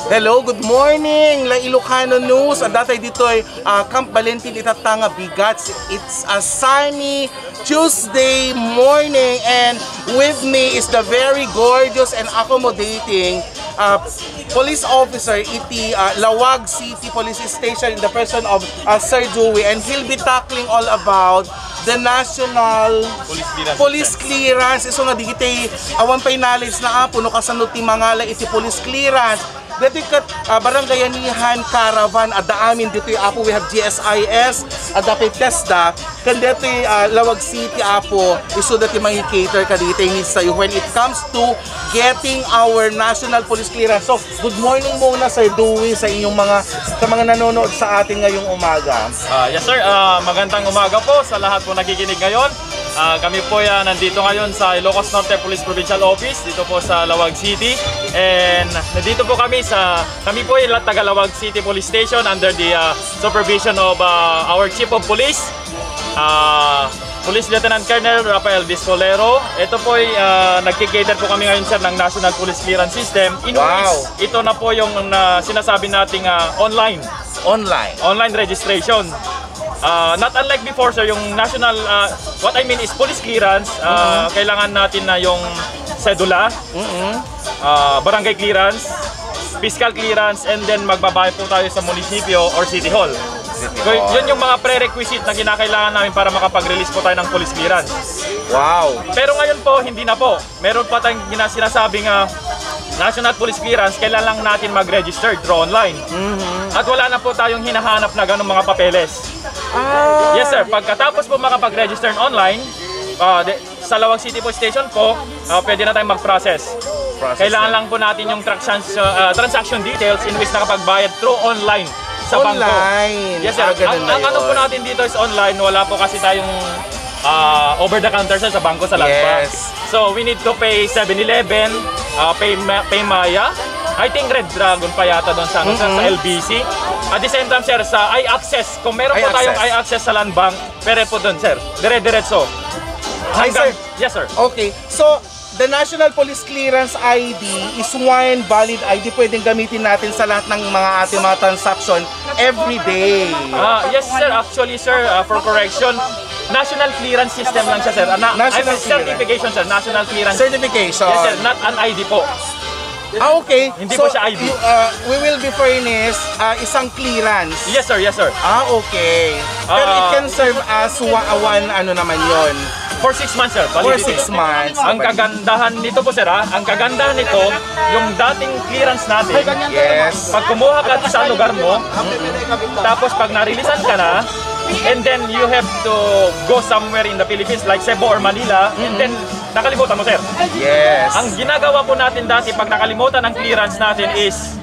Hello, good morning! La Ilocano News. Ang datay dito ay Camp Valentin Itatanga Bigats. It's a sunny Tuesday morning and with me is the very gorgeous and accommodating police officer iti Lawag City Police Station in the person of Sir Joey, and he'll be tackling all about the national police clearance. Iso nga digitay awan pay knowledge na puno kasanod ti mangala iti police clearance. Dito kat barangayanihan caravan ada amin dito apo we have GSIS ada pay TESDA kan dito Lawag City apo iso dati mangi-cater ka dito sayo when it comes to getting our national police clearance. So good morning muna Sir Dewey sa inyong mga nanonood sa atin ngayong umaga. Yes sir, magandang umaga po sa lahat po nakikinig ngayon. Kami po nandito ngayon sa Ilocos Norte Police Provincial Office dito po sa Lawag City, and nandito po kami po ay taga Lawag City Police Station under the supervision of our Chief of Police, Police Lieutenant Colonel Rafael Discolero. Ito po ay nagki-cater po kami ngayon sir ng National Police Clearance System, in which ito na po yung sinasabi nating online registration. Not unlike before sir, yung national, what I mean is police clearance, kailangan natin na yung sedula, barangay clearance, fiscal clearance, and then magbabayad po tayo sa munisipyo or city hall. So, yun yung mga prerequisite na kinakailangan namin para makapag-release po tayo ng police clearance. Wow! Pero ngayon po, hindi na po. Meron pa tayong sinasabing national police clearance, kailangan lang natin mag-register through online. At wala na po tayong hinahanap na ganung mga papeles. Yes sir, pagkatapos po makapag-register online, sa Lawag City Police Station po, pwede na tayong mag-process. Kailangan lang po natin yung transaction details in which nakapagbayad through online sa bangko. Yes sir, ang ano po natin dito is online, wala po kasi tayong over the counter sa bangko sa Landbank. So we need to pay 7-Eleven, pay Maya, I think Red Dragon pa yata doon sa LBC. At the same time sir, sa iAccess, kung meron po tayong iAccess sa Landbank, pwede po doon sir, dire-diretso. Yes sir. Okay, so the National Police Clearance ID is one valid ID pwedeng gamitin natin sa lahat ng ating mga transaction every day. Yes sir, actually sir, for correction, National Clearance System lang siya sir. Certification sir, National Clearance Certification. Yes sir, not an ID po. Okay. Hindi po siya ID. We will be furnished isang clearance. Yes sir, yes sir. Okay. Pero it can serve as one ano naman yon. For 6 months sir, validity. For 6 months. Ang kagandahan nito po sir, ang kagandahan nito, yung dating clearance natin, pag kumuha ka sa lugar mo, tapos pag narilisan ka na, and then you have to go somewhere in the Philippines like Cebu or Manila, and then nakalimutan mo sir. Yes. Ang ginagawa po natin dati pag nakalimutan ang clearance natin is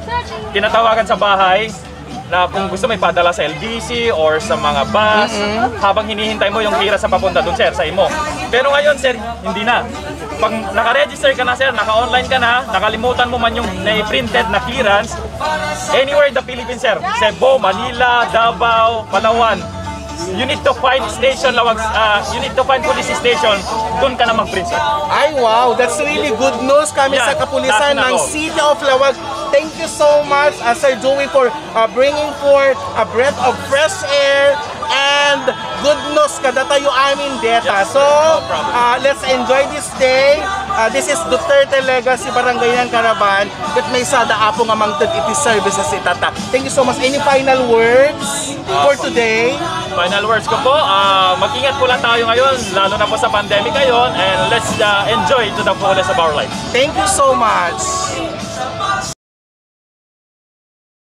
tinatawagan sa bahay na kung gusto may padala sa LBC or sa mga bus, habang hinihintay mo yung clearance sa papunta dun sir sa imo. Pero ngayon sir, hindi na. Pag naka-register ka na sir, naka-online ka na, nakalimutan mo man yung na-printed na clearance, anywhere in the Philippines sir, Cebu, Manila, Davao, Palawan, you need to find station Lawag, you need to find police station, doon ka na mag-print sir. Ay wow, that's really good news kami sa kapulisan ng City of Lawag. Thank you so much Sir Joey for bringing forth a breath of fresh air and good news kada tayo amin deta. So let's enjoy this day. This is Duterte Legacy Barangayan Caravan that may sada apo nga mangtod iti services itatak. Thank you so much. Any final words for today? Final words ko po, mag-ingat po lang tayo ngayon, lalo na po sa pandemic ngayon, and let's enjoy to the fullest of our life. Thank you so much.